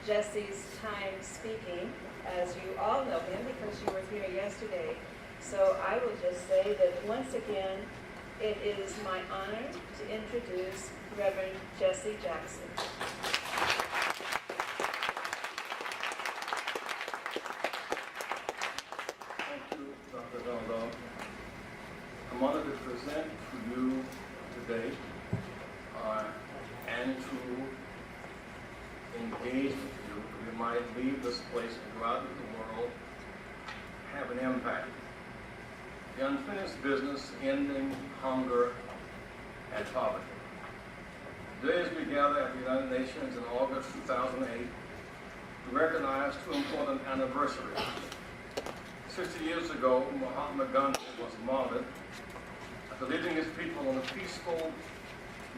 Jesse's time speaking, as you all know him because you were here yesterday. So I will just say that once again, it is my honor to introduce Reverend Jesse Jackson. Thank you, Dr. Dondon. I'm honored to present to you today and to engage with you. We might leave this place and go out into the world, have an impact. The unfinished business, ending hunger and poverty. Today, as we gather at the United Nations in August 2008, we recognize two important anniversaries. 60 years ago, Mahatma Gandhi was martyred after leading his people on a peaceful,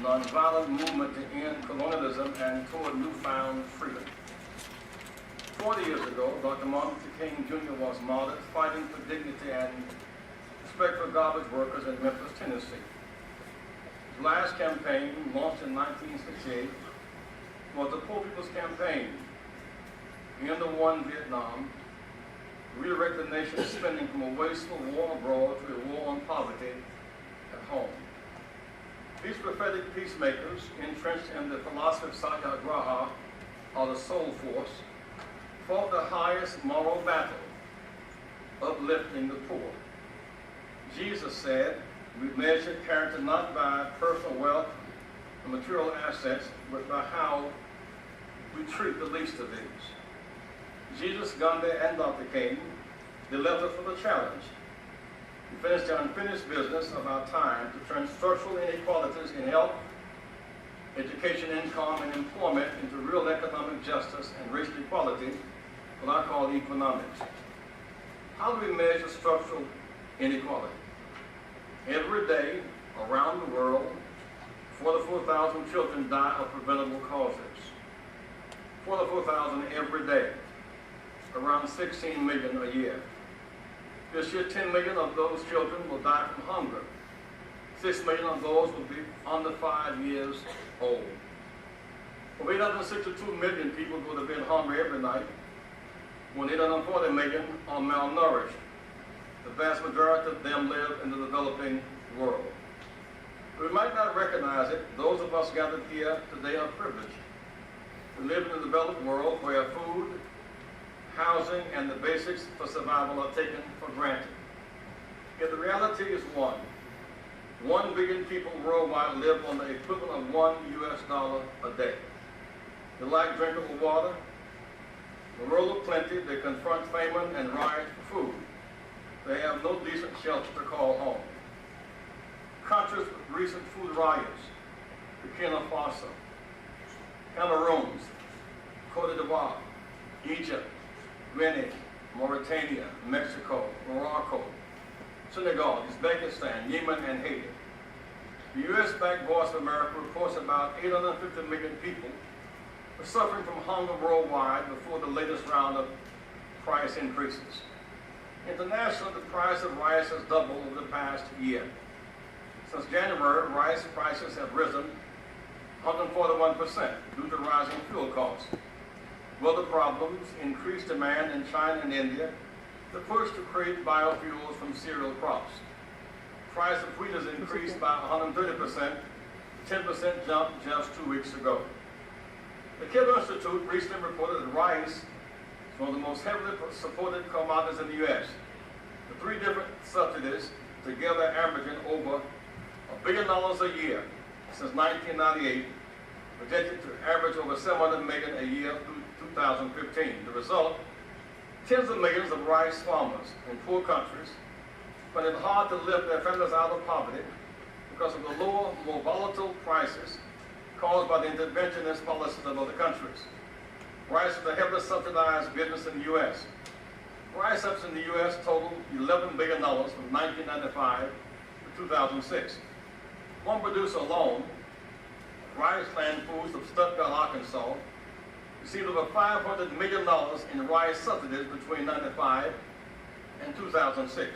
nonviolent movement to end colonialism and toward newfound freedom. 40 years ago, Dr. Martin Luther King Jr. was martyred, fighting for dignity and respect for garbage workers in Memphis, Tennessee. His last campaign, launched in 1968, was the Poor People's Campaign. End the war in Vietnam, redirect the nation's spending from a wasteful war abroad to a war on poverty at home. These prophetic peacemakers, entrenched in the philosophy of Satyagraha, or the soul force, fought the highest moral battle, uplifting the poor. Jesus said, we measure character not by personal wealth and material assets, but by how we treat the least of these. Jesus, Gandhi, and Dr. King, they left us with a challenge. We finished the unfinished business of our time to turn structural inequalities in health, education, income, and employment into real economic justice and racial equality, what I call economics. How do we measure structural inequality? Every day around the world, 44,000 children die of preventable causes. 44,000 every day, around 16 million a year. This year, 10 million of those children will die from hunger. 6 million of those will be under 5 years old. Over 862 million people go to bed hungry every night, when 840 million are malnourished. The vast majority of them live in the developing world. We might not recognize it. Those of us gathered here today are privileged. We live in the developed world where food, housing, and the basics for survival are taken for granted. Yet the reality is one. 1 billion people worldwide live on the equivalent of $1 a day. They lack drinkable water. In the world of plenty, they confront famine and riot for food. They have no decent shelter to call home. Countries with recent food riots, Burkina Faso, Cameroon, Cote d'Ivoire, Egypt, Guinea, Mauritania, Mexico, Morocco, Senegal, Uzbekistan, Yemen, and Haiti. The U.S.-backed Voice of America reports about 850 million people are suffering from hunger worldwide before the latest round of price increases. Internationally, the price of rice has doubled over the past year. Since January, rice prices have risen 141% due to rising fuel costs. Weather problems, increased demand in China and India, the push to create biofuels from cereal crops. Price of wheat has increased by 130%, 10% jump just 2 weeks ago. The Cato Institute recently reported that rice is one of the most heavily supported commodities in the U.S. The 3 different subsidies together averaging over $1 billion a year since 1998, projected to average over $700 million a year through 2015. The result, tens of millions of rice farmers in poor countries find it hard to lift their families out of poverty because of the lower, more volatile prices caused by the interventionist policies of other countries. Rice is a heavily subsidized business in the U.S. Rice ups in the U.S. totaled $11 billion from 1995 to 2006. One producer alone, Rice Land Foods of Stuttgart, Arkansas, received over $500 million in rice subsidies between 1995 and 2006.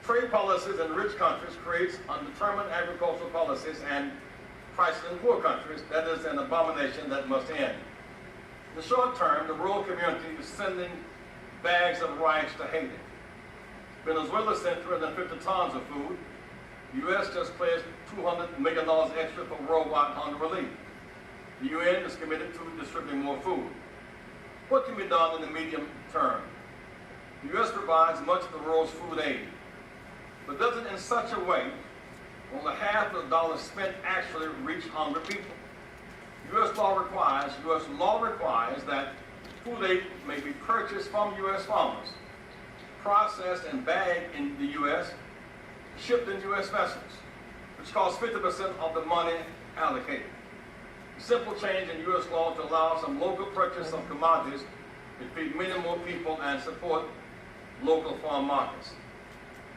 Trade policies in rich countries creates undetermined agricultural policies and prices in poor countries. That is an abomination that must end. In the short term, the world community is sending bags of rice to Haiti. Venezuela sent 350 tons of food. The U.S. just pledged $200 million extra for worldwide hunger relief. The UN is committed to distributing more food. What can be done in the medium term? The U.S. provides much of the world's food aid, but does it in such a way only half of the dollars spent actually reach hungry people. U.S. law requires that food aid may be purchased from U.S. farmers, processed and bagged in the U.S., shipped in U.S. vessels, which costs 50% of the money allocated. A simple change in U.S. law to allow some local purchase of commodities to feed many more people and support local farm markets.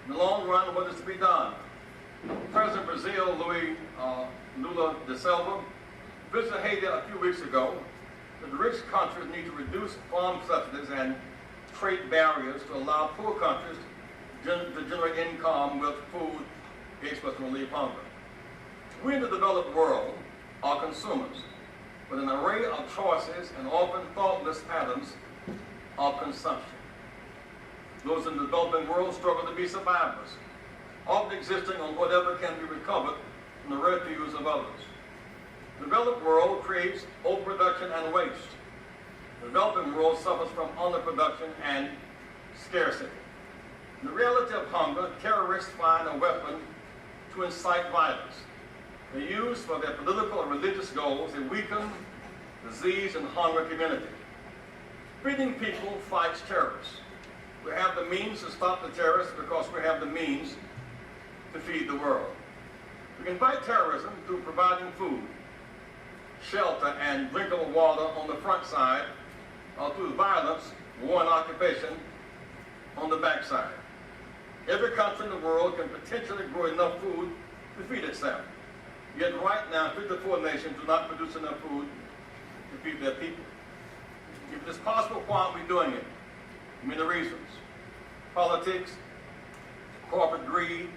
In the long run, what is to be done? President of Brazil, Lula da Silva, visited Haiti a few weeks ago. The rich countries need to reduce farm subsidies and trade barriers to allow poor countries to generate income with food exports to relieve hunger. We in the developed world are consumers with an array of choices and often thoughtless patterns of consumption. Those in the developing world struggle to be survivors, often existing on whatever can be recovered from the refuse of others. The developed world creates overproduction and waste. The developing world suffers from underproduction and scarcity. In the reality of hunger, terrorists find a weapon to incite violence. They use for their political and religious goals a weakened, diseased, and hungry community. Feeding people fights terrorists. We have the means to stop the terrorists because we have the means to feed the world. We can fight terrorism through providing food, shelter, and drinkable water on the front side, or through violence, war, and occupation on the backside. Every country in the world can potentially grow enough food to feed itself. Yet right now, 54 nations do not produce enough food to feed their people. If it is possible, why aren't we doing it? Many reasons. Politics, corporate greed,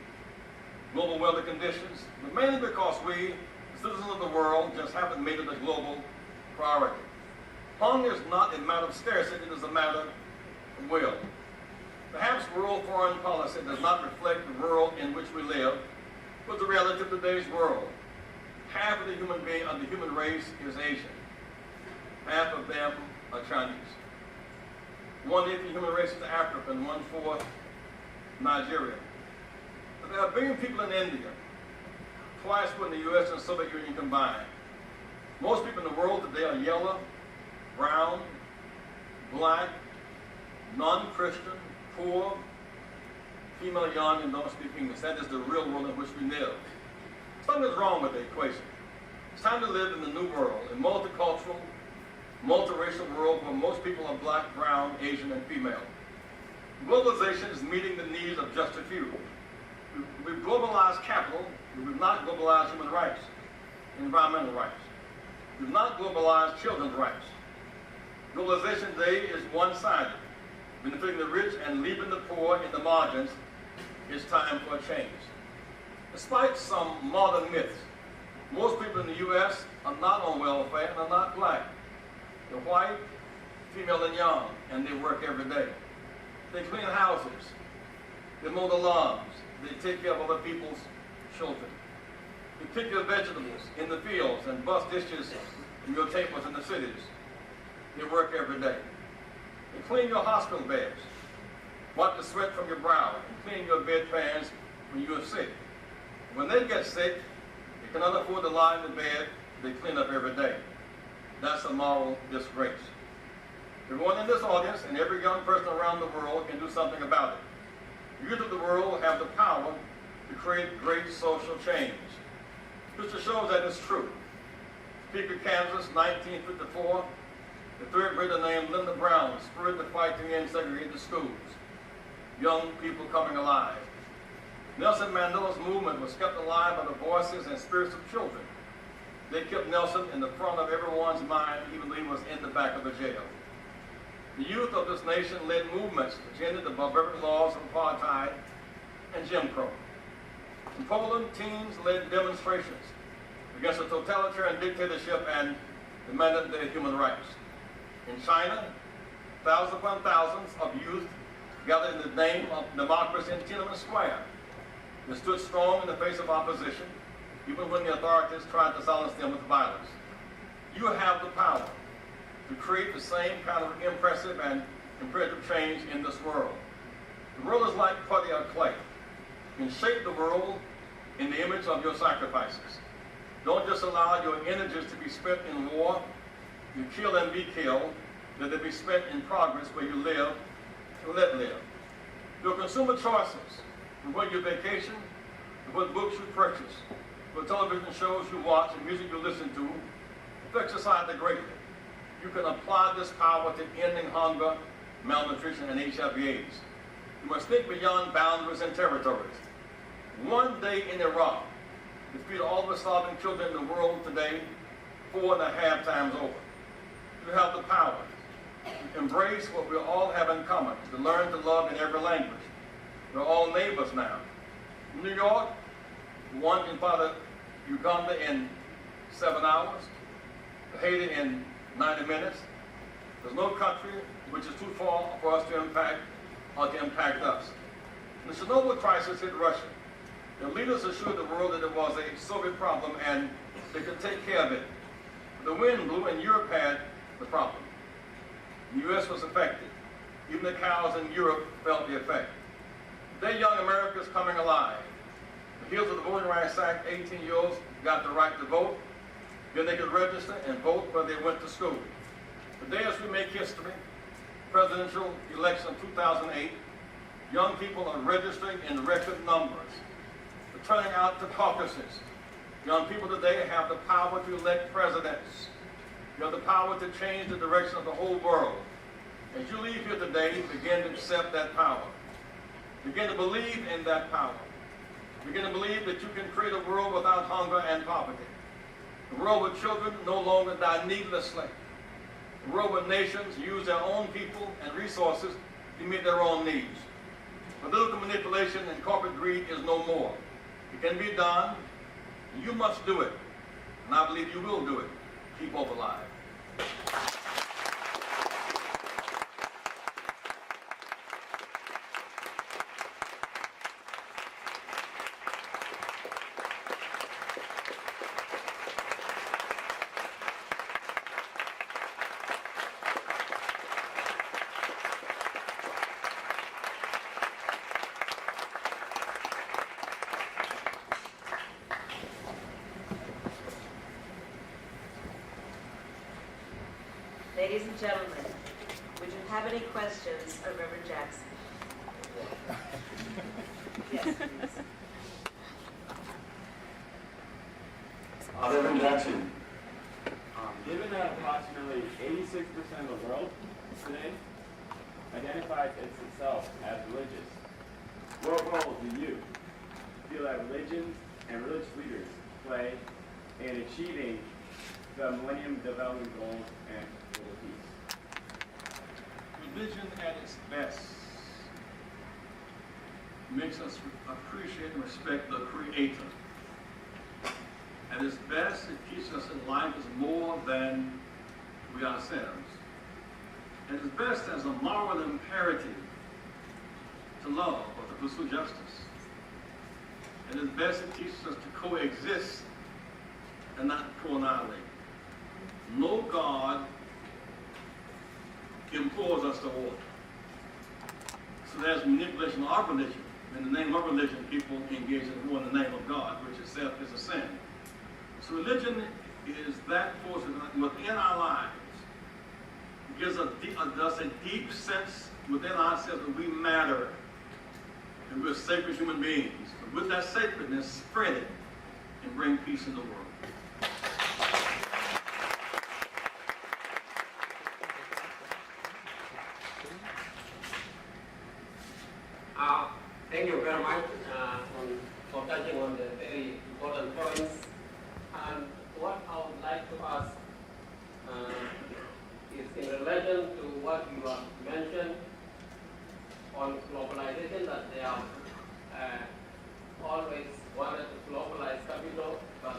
global weather conditions, but mainly because we, citizens of the world, just haven't made it a global priority. Hunger is not a matter of scarcity, it is a matter of will. Perhaps world foreign policy does not reflect the world in which we live, but the reality of today's world. Half of the human race is Asian. Half of them are Chinese. 1/8 of the human race is African, 1/4 Nigerian. But there are 1 billion people in India, twice more than the U.S. and Soviet Union combined. Most people in the world today are yellow, brown, black, non-Christian, poor, female, young, and don't speak English. That is the real world in which we live. Something is wrong with the equation. It's time to live in the new world, a multicultural, multiracial world where most people are black, brown, Asian, and female. Globalization is meeting the needs of just a few. We've globalized capital, but we've not globalized human rights, environmental rights. We've not globalized children's rights. Globalization today is one-sided, benefiting the rich and leaving the poor in the margins. It's time for a change. Despite some modern myths, most people in the U.S. are not on welfare and are not black. They're white, female, and young, and they work every day. They clean houses, they mow the lawns, they take care of other people's children. They pick your vegetables in the fields and bust dishes from your tables in the cities. They work every day. They clean your hospital beds, wipe the sweat from your brow, and clean your bedpans when you are sick. When they get sick, they cannot afford to lie in the bed, they clean up every day. That's a moral disgrace. Everyone in this audience and every young person around the world can do something about it. The youth of the world have the power to create great social change. History shows that it's true. Speaker Kansas, 1954, the third grader named Linda Brown spurred the fight to end segregated schools. Young people coming alive. Nelson Mandela's movement was kept alive by the voices and spirits of children. They kept Nelson in the front of everyone's mind, even though he was in the back of the jail. The youth of this nation led movements which ended the barbaric laws of apartheid and Jim Crow. In Poland, teens led demonstrations against a totalitarian dictatorship and demanded their human rights. In China, thousands upon thousands of youth gathered in the name of democracy in Tiananmen Square. They stood strong in the face of opposition, even when the authorities tried to silence them with violence. You have the power to create the same kind of impressive and imperative change in this world. The world is like putty or clay. You can shape the world in the image of your sacrifices. Don't just allow your energies to be spent in war. You kill and be killed. Let it be spent in progress where you live and let live. Your consumer choices, where you vacation, what books you purchase, what television shows you watch and music you listen to, affect society greatly. You can apply this power to ending hunger, malnutrition, and HIV/AIDS. You must think beyond boundaries and territories. One day in Iraq to feed all the starving children in the world today 4.5 times over. You have the power to embrace what we all have in common, to learn to love in every language. We're all neighbors now. New York, one can fly to Uganda in 7 hours, to Haiti in 90 minutes. There's no country which is too far for us to impact or to impact us. The Chernobyl crisis hit Russia. The leaders assured the world that it was a Soviet problem and they could take care of it. The wind blew and Europe had the problem. The U.S. was affected. Even the cows in Europe felt the effect. Today, young America is coming alive. The heels of the Voting Rights Act, 18-year-olds got the right to vote. Then they could register and vote where they went to school. Today, as we make history, presidential election of 2008, young people are registering in record numbers. They're turning out to caucuses. Young people today have the power to elect presidents. You have the power to change the direction of the whole world. As you leave here today, begin to accept that power. Begin to believe in that power. Begin to believe that you can create a world without hunger and poverty. A world where children no longer die needlessly. A world where nations use their own people and resources to meet their own needs. Political manipulation and corporate greed is no more. It can be done. You must do it. And I believe you will do it. Keep hope alive. Ladies and gentlemen, would you have any questions of Reverend Jackson? Yes, please. Reverend Jackson, given that approximately 86% of the world today identifies itself as religious, what role do you feel that religions and religious leaders play in achieving the Millennium Development Goals and global peace? Religion at its best makes us appreciate and respect the Creator. At its best, it teaches us that life is more than we ourselves. At its best, as a moral imperative to love or to pursue justice. At its best, it teaches us to coexist and not co-annihilate. No God implores us to order. So there's manipulation of religion. In the name of religion, people engage in war in the name of God, which itself is a sin. So religion is that force within our lives. It gives us a deep sense within ourselves that we matter, and we're sacred human beings. But with that sacredness, spread it and bring peace in the world. Thank you very much for touching on the very important points. And what I would like to ask is in relation to what you have mentioned on globalization, that they have always wanted to globalize capital, but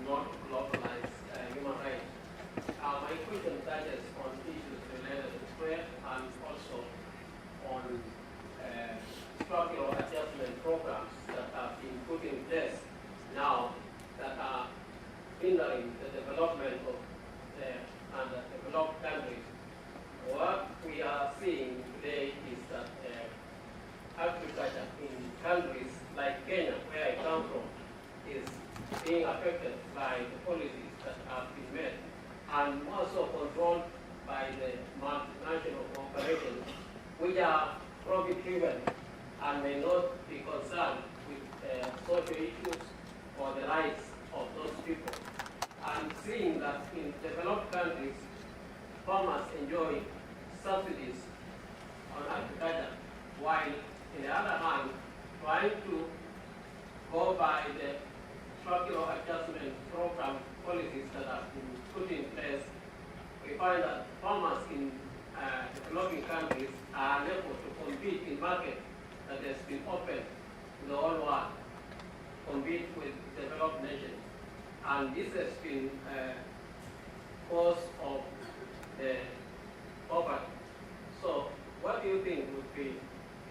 not globalize human rights. My question touches on issues welfare and also on structural adjustment programs that have been put in place now that are hindering the development of developed countries. What we are seeing today is that agriculture in countries like Kenya, where I come from, is being affected by the policies that have been made and also controlled by the multinational corporations, which are profit-driven and may not be concerned with social issues or the rights of those people. And seeing that in developed countries, farmers enjoy subsidies on agriculture, while in the other hand, trying to go by the structural adjustment program policies that have been put in place, we find that farmers in developing countries are unable to compete in market that has been opened to the whole world, compete with developed nations. And this has been cause of the poverty. So what do you think would be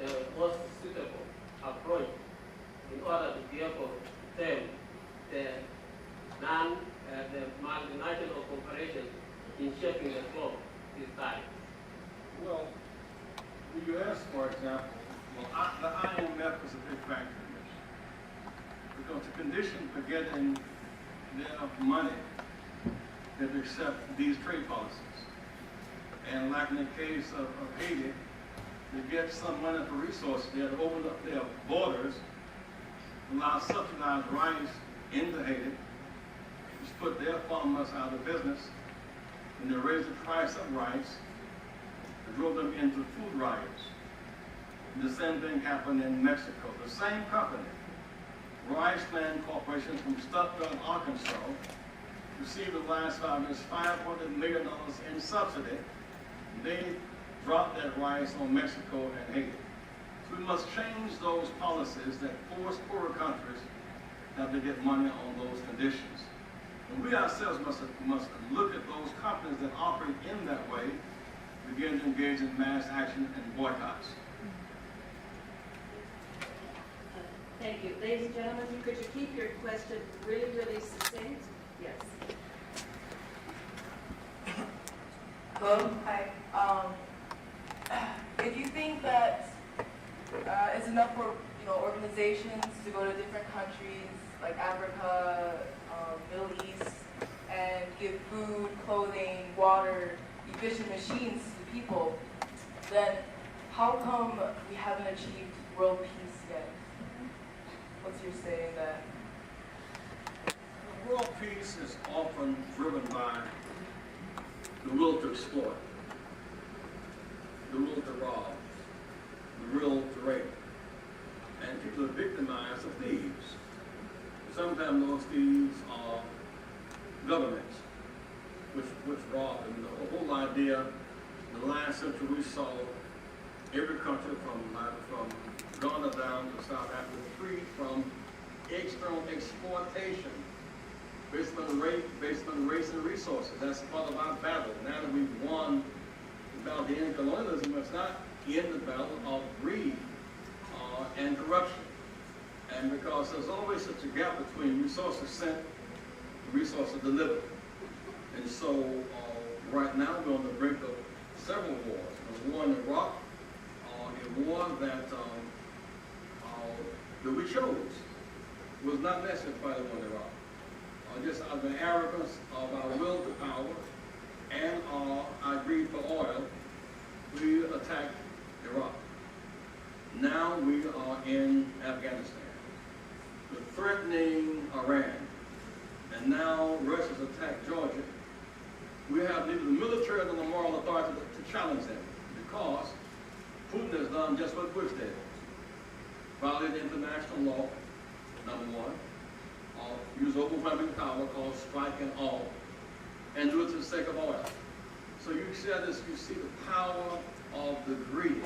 the most suitable approach in order to be able to tame the multinational corporations in shaping the globe this time? Well, the U.S., for example, the IMF is a big factor in this. Because the condition for getting their money is to accept these trade policies. And like in the case of Haiti, to get some money for resources, they had to open up their borders, allow subsidized rice into Haiti, just put their farmers out of business, and they raised the price of rice, and drove them into food riots. And the same thing happened in Mexico. The same company, Rice Land Corporation from Stuttgart, Arkansas, received the last 5 years $500 million in subsidy. They dropped that rice on Mexico and Haiti. So we must change those policies that force poorer countries have to get money on those conditions. And we ourselves must look at those companies that operate in that way, begin to engage in mass action and boycotts. Thank you. Ladies and gentlemen, could you keep your question really, really succinct? Yes. Hello. Hi. If you think that it's enough for organizations to go to different countries like Africa, Middle East, and give food, clothing, water, efficient machines to people, then how come we haven't achieved world peace yet? What's your say in that? World peace is often driven by the will to exploit, the will to rob, the will to rape. And people are victimized of thieves. Sometimes those thieves are governments which rob them. The whole idea, in the last century we saw every country from Ghana down to South Africa free from external exploitation based on race and resources. That's part of our battle. Now that we've won the battle to end colonialism, it's not in the battle of greed and corruption. And because there's always such a gap between resources sent and resources delivered. And so right now we're on the brink of several wars. The war in Iraq, a war that we chose, was not necessary to fight the war in Iraq. Just out of the arrogance of our will to power and our greed for oil, we attacked Iraq. Now we are in Afghanistan. We're threatening Iran. And now Russia's attacked Georgia. We have neither the military nor the moral authority to challenge them because Putin has done just what Bush did. Violated international law, number one. Use overwhelming power called strike and all, and do it to the sake of oil. So you see the power of the greed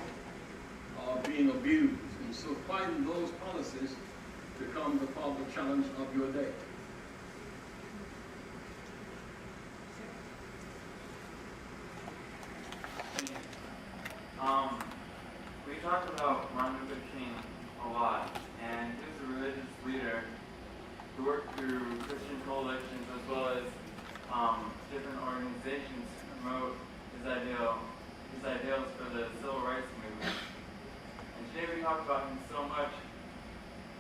being abused. And so fighting those policies becomes a part of the challenge of your day. We talked about Martin Luther King a lot, and he was a religious leader who worked through Christian coalitions as well as different organizations to promote his ideals for the civil rights movement. And today we talk about him so much,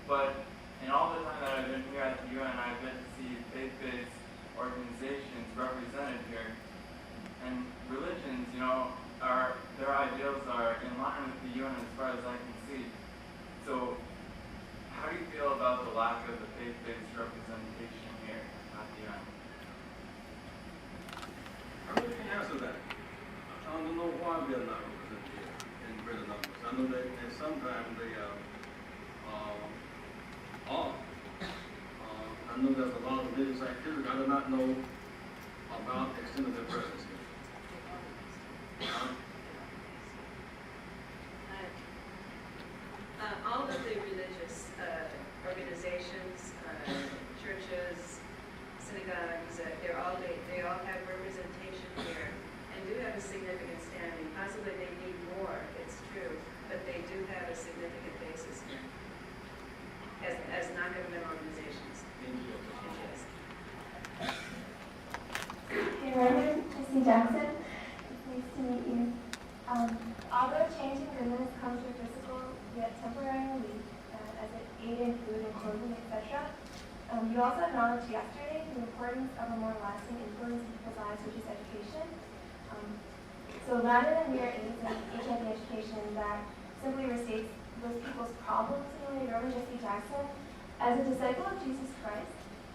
but in all the time that I've been here at the UN, I've been to see faith-based organizations represented here. And religions, their ideals are in line with the UN as far as I can see. So, how do you feel about the lack of the faith-based representation here at the UN? I really can't answer that. I don't know why we are not represented here in greater numbers. I know that sometimes they are. I know there's a lot of religious activity. I do not know about the extent of their presence here. All of the religious organizations, churches, synagogues, they all have representation here and do have a significant standing. Possibly they need more, it's true, but they do have a significant basis here as non-governmental organizations. NGOs. Hey, Reverend Christy Jackson. It's nice to meet you. Although changing goodness comes with physical yet temporary relief, as it aid in food and clothing, etc., you also acknowledged yesterday the importance of a more lasting influence in people's lives, which is education. So rather than mere AIDS and HIV education that simply restates those people's problems in a way, Reverend Jesse Jackson, as a disciple of Jesus Christ,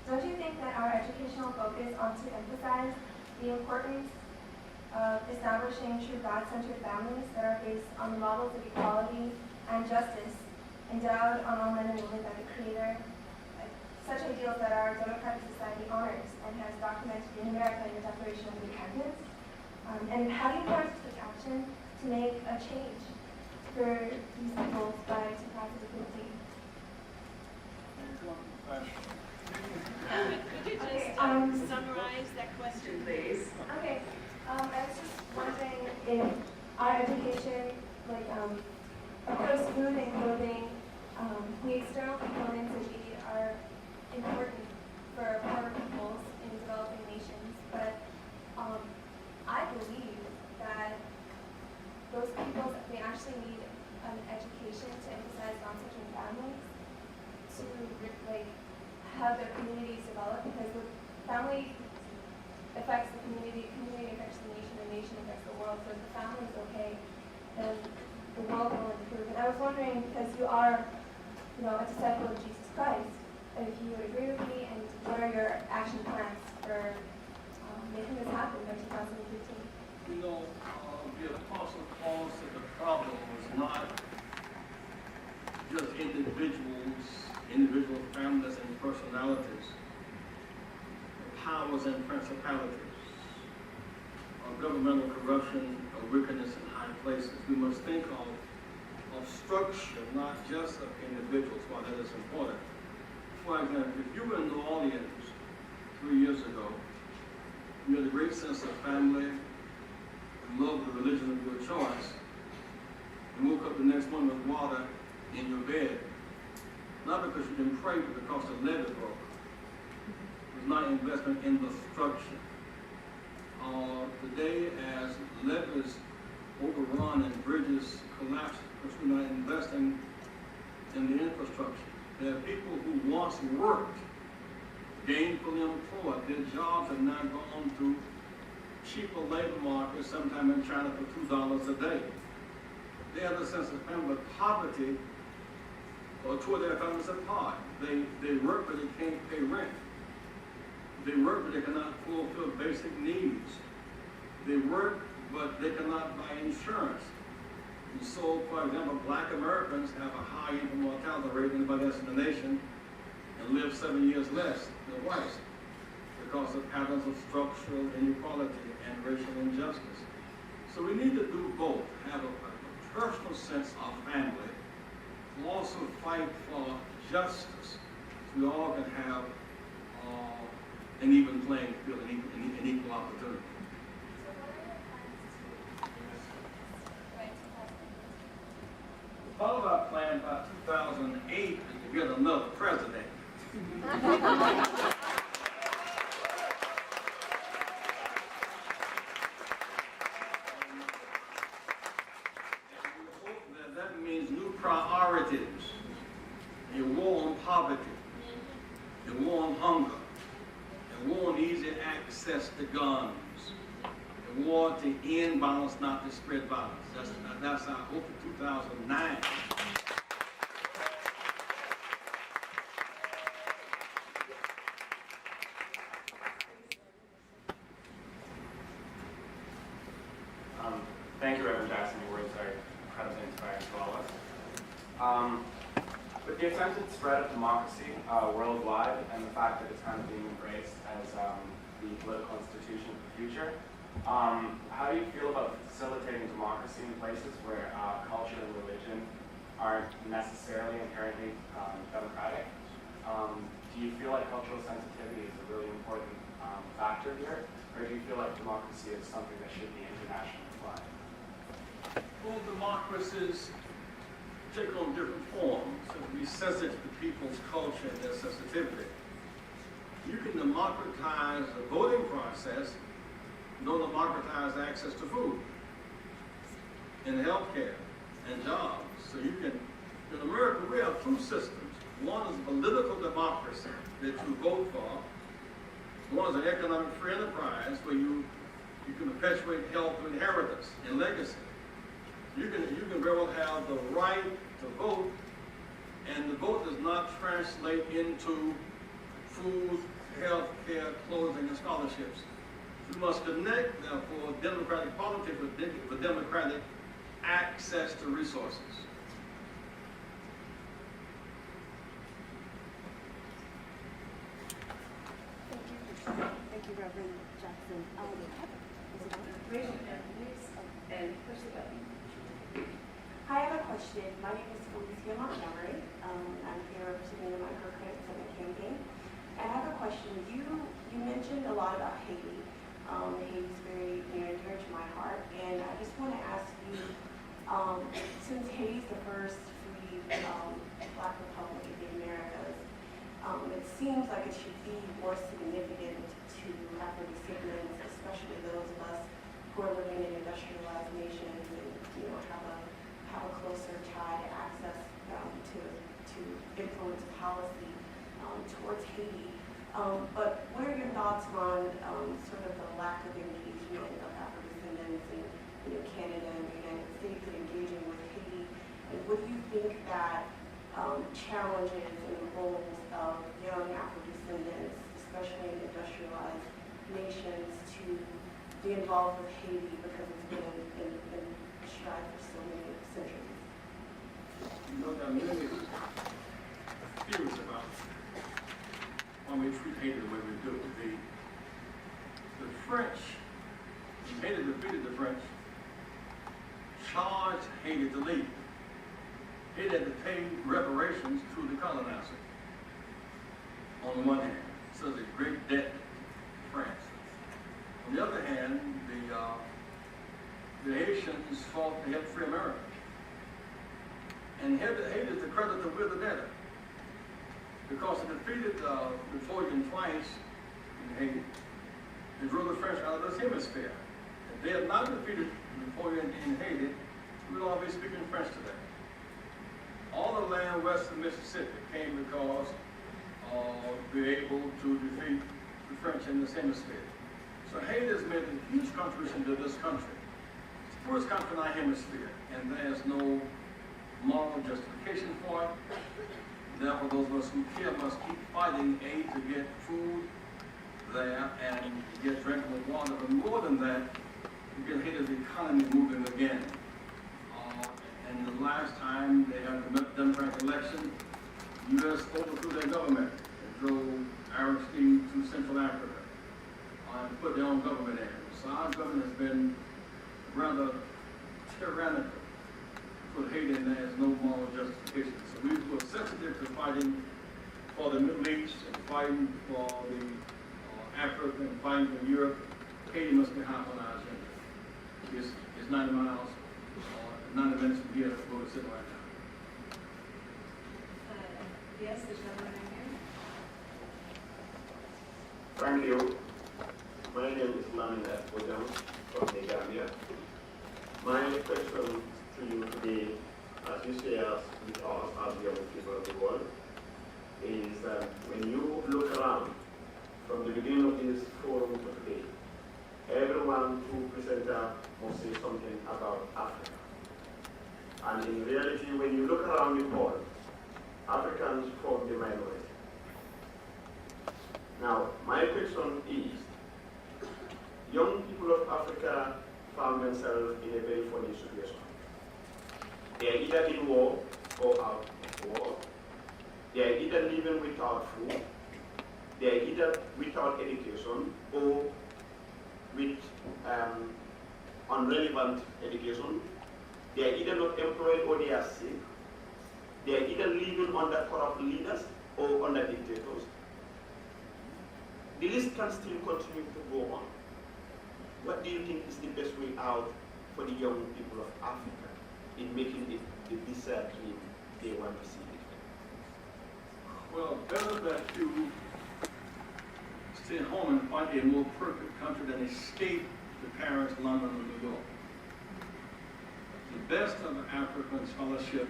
don't you think that our educational focus ought to emphasize the importance of establishing true God-centered families that are based on the models of equality and justice endowed on all men and women by the Creator, such ideals that our democratic society honors and has documented in America in the Declaration of Independence? And how do you plan to take action to make a change for these peoples by 2015? Could you just summarize that question, please? Okay. I was just wondering if our education, of course, food and clothing, the external components of aid are important for poorer peoples in developing nations, but I believe that those peoples, they actually need an education to emphasize non-centering families, to have their communities develop, because the family affects the community affects the nation affects the world. So if the family is okay, then the world will improve. And I was wondering, because you are, a disciple of Jesus Christ, if you would agree with me, and what are your action plans for making this happen by 2015? The Apostle Paul said the problem was not just individual families and personalities, powers and principalities, governmental corruption, wickedness in high places. We must think of structure, not just of individuals, while that is important. For example, if you were in New Orleans 3 years ago, you had a great sense of family, and loved the religion of your choice, and woke up the next morning with water in your bed, not because you didn't pray, but because the levee broke. It was not investment in the structure. Today, as levees overrun and bridges collapse because we're not investing in the infrastructure, there are people who once worked, gainfully employed, their jobs have now gone to cheaper labor markets, sometime in China for $2 a day. They have a sense of family, but poverty, or two of their families apart. They work, but they can't pay rent. They work, but they cannot fulfill basic needs. They work, but they cannot buy insurance. And so, for example, Black Americans have a high infant mortality rate than anybody else in the nation and live 7 years less than whites because of patterns of structural inequality and racial injustice. So we need to do both, have a personal sense of family, and also fight for justice so we all can have an even playing field, an equal opportunity. So what are your plans to do this by get another president. That means new priorities, a war on poverty, a war on hunger, a war on easy access to guns, a war to end violence, not to spread violence. That's our hope for 2009. Thank you, Reverend Jackson. Your words are incredibly inspiring to all of us. With the attempted spread of democracy worldwide and the fact that it's kind of being embraced as the political institution of the future, how do you feel about facilitating democracy in places where culture and religion aren't necessarily inherently democratic? Do you feel like cultural sensitivity is a really important factor here, or do you feel like democracy is something that should be internationally applied? Well, democracies take on different forms to be sensitive to people's culture and their sensitivity. You can democratize the voting process, don't democratize access to food and healthcare and jobs. So you can, in America, we have two systems. One is political democracy that you vote for. One is an economic free enterprise where you can perpetuate health and inheritance and legacy. You can very well have the right to vote, and the vote does not translate into food, health care, clothing, and scholarships. We must connect, therefore, democratic politics with democratic access to resources. Thank you, Reverend Jackson. Raise your hand, please, and push the button. Hi, I have a question. My name is Felicia Montgomery. I'm here representing the Microcredit Summit campaign. And I have a question. You mentioned a lot about Haiti. Haiti's very near and dear to my heart. And I just want to ask you, since Haiti's the first free Black republic in the Americas, it seems like it should be more significant to Afro-descendants, especially those of us who are living in industrialized nations and have a closer tie to access to influence policy towards Haiti. But what are your thoughts on sort of the lack of engagement of Afro-descendants in Canada and the United States in engaging with Haiti? And what do you think that challenges and the roles of young Afro-descendants, especially in industrialized nations, to be involved with Haiti because it's been in strife for so many centuries? You know, there are many theories about why we treat Haiti the way we do. The French, when Haiti defeated the French, charged Haiti to leave. Haiti had to pay reparations to the colonizer. On the one hand, so there's a great debt to France. On the other hand, the Haitians fought to help free America. And Haiti is the creditor with the debtor, because it defeated Napoleon twice in Haiti. It drove the French out of this hemisphere. If they had not defeated Napoleon in Haiti, we would all be speaking French today. All the land west of Mississippi came because we were able to defeat the French in this hemisphere. So Haiti has made a huge contribution to this country. It's the poorest country in our hemisphere, and there's no moral justification for it. Therefore, those of us who care must keep fighting aid to get food there and to get drinkable water. But more than that, to get Haiti's economy moving again. And the last time they had the democratic election, the U.S. overthrew their government and drove Aristide to Central Africa and put their own government in. So our government has been rather tyrannical for Haiti, and there is no moral justification. So we were sensitive to fighting for the Middle East and fighting for the Africa and fighting for Europe. Haiti must be high on our agenda. It's 90 miles, 90 minutes from here where we're sitting right now. Yes, the gentleman right here. Thank you. My name is Lamin Ojam from the Gambia. My question to you today, as you share with us as young people of the world, is that when you look around from the beginning of this forum to today, everyone who presents must say something about Africa. And in reality, when you look around the world, Africans form the minority. Now, my question is, young people of Africa found themselves in a very funny situation. They are either in war or out of war. They are either living without food, they are either without education or with unrelevant education. They are either not employed or they are sick. They are either living under corrupt leaders or under dictators. The list can still continue to go on. What do you think is the best way out for the young people of Africa in making it the desired dream they want to see it? Well, better that you stay at home and find a more perfect country than escape to Paris, London, or New York. The best of African scholarship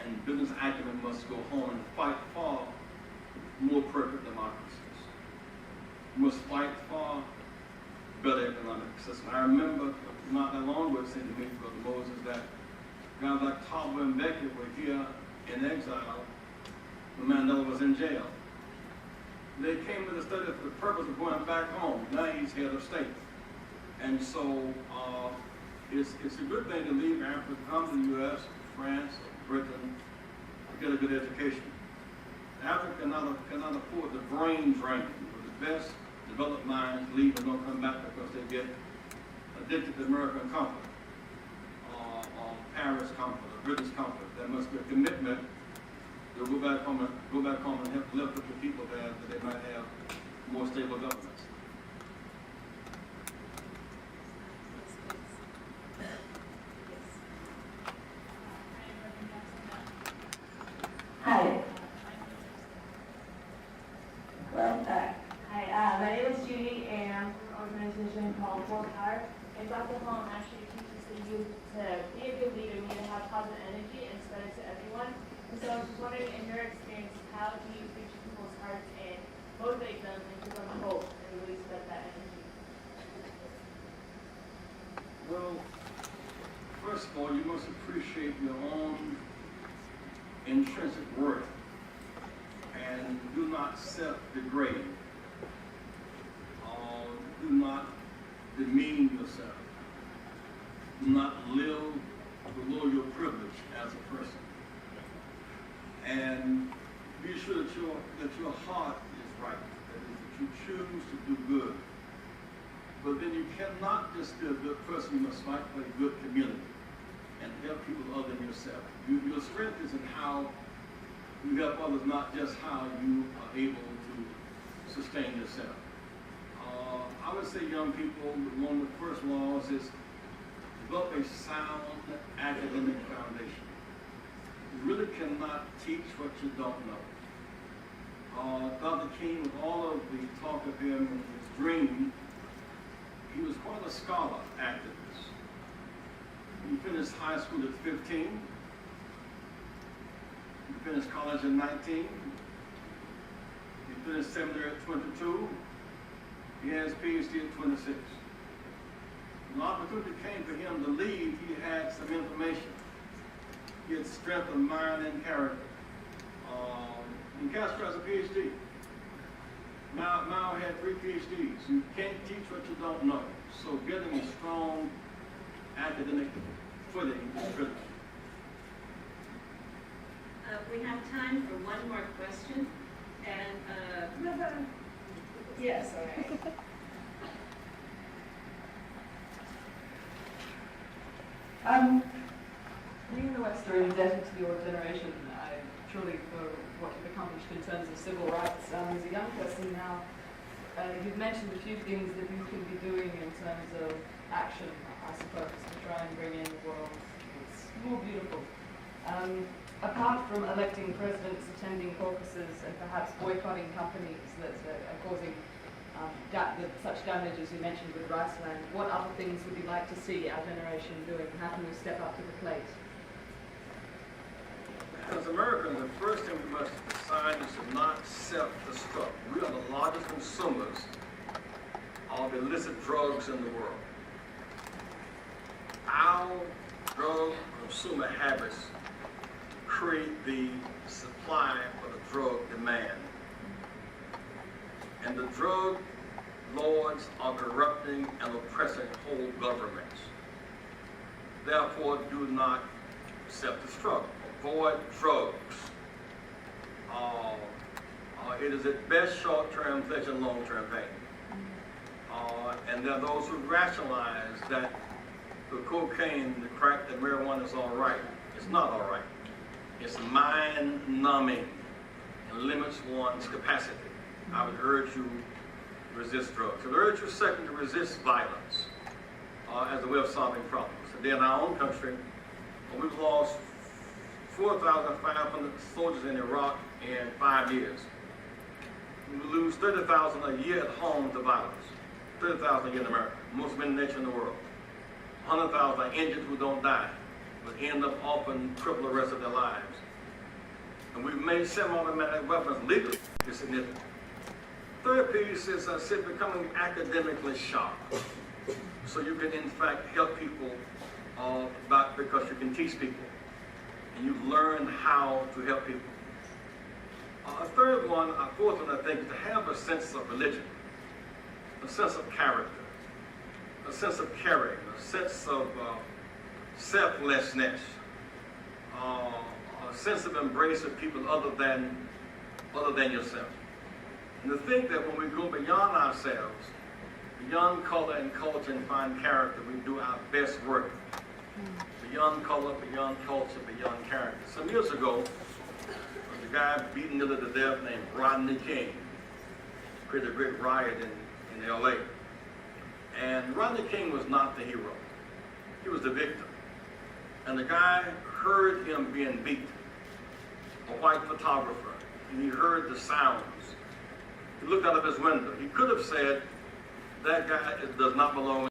and business acumen must go home and fight for more perfect democracies. We must fight for better economic system. I remember not that long ago saying to me, Brother Moses, that guys like Thabo and Mbeki were here in exile when Mandela was in jail. They came to the study for the purpose of going back home. Now he's head of state. And so it's a good thing to leave Africa, come to the U.S., France, Britain, to get a good education. Africa cannot afford the brain drain. The best developed minds leave and don't come back because they get addicted to American comfort, or Paris comfort, or British comfort. There must be a commitment to go back home and help live with the people there, that they might have more stable governments. Hi. Well, hi. My name is Judy, and I'm from an organization called Work Hard. And Dr. Hong actually teaches the youth to be a good leader, meaning to have positive energy and spread it to everyone. And so I was just wondering, in your experience, how do you reach people's hearts and motivate them and give them hope and really spread that energy? Well, first of all, you must appreciate your own intrinsic worth and do not self-degrade. Do not demean yourself. Do not live below your privilege as a person. And be sure that your heart is right, that you choose to do good. But then you cannot just be a good person, you must fight for a good community and help people other than yourself. Your strength is in how you help others, not just how you are able to sustain yourself. I would say young people, one of the first laws is develop a sound academic foundation. You really cannot teach what you don't know. Dr. King, with all of the talk of him and his dream, he was quite a scholar activist. He finished high school at 15. He finished college at 19. He finished seminary at 22. He has his PhD at 26. When the opportunity came for him to leave, he had some information. He had strength of mind and character. And Castro has a PhD. Mao had 3 PhDs. You can't teach what you don't know. So getting a strong academic footing is critical. We have time for one more question. And Yes, all right. You in the West are indebted to your generation, truly, for what you've accomplished in terms of civil rights. As a young person now, you've mentioned a few things that you can be doing in terms of action, I suppose, to try and bring in the world. It's more beautiful. apart from electing presidents, attending caucuses, and perhaps boycotting companies that are causing such damage as you mentioned with Riceland, what other things would you like to see our generation doing? How can we step up to the plate? As Americans, the first thing we must decide is to not self-destruct. We are the largest consumers of illicit drugs in the world. Our drug consumer habits create the supply for the drug demand. And the drug lords are corrupting and oppressing whole governments. Therefore, do not self-destruct. Avoid drugs. It is at best short-term pleasure, long-term pain. And there are those who rationalize that the cocaine, the crack, the marijuana is all right. It's not all right. It's mind-numbing and limits one's capacity. I would urge you to resist drugs. I would urge you, second, to resist violence as a way of solving problems. Today in our own country, we've lost 4,500 soldiers in Iraq in 5 years. We lose 30,000 a year at home to violence. 30,000 a year in America, most men nation in the world. 100,000 are injured who don't die, but end up often crippled the rest of their lives. And we've made semi-automatic weapons legal. It's significant. Third piece is, I said, becoming academically sharp. So you can, in fact, help people because you can teach people. And you've learned how to help people. A fourth one, I think, is to have a sense of religion, a sense of character, a sense of caring, a sense of selflessness, a sense of embrace of people other than yourself. And to think that when we go beyond ourselves, beyond color and culture and find character, we do our best work. Beyond color, beyond culture, beyond character. Some years ago, there was a guy beaten nearly to death named Rodney King. Created a great riot in LA. And Rodney King was not the hero. He was the victim. And the guy heard him being beat, a white photographer, and he heard the sounds. He looked out of his window. He could have said, that guy does not belong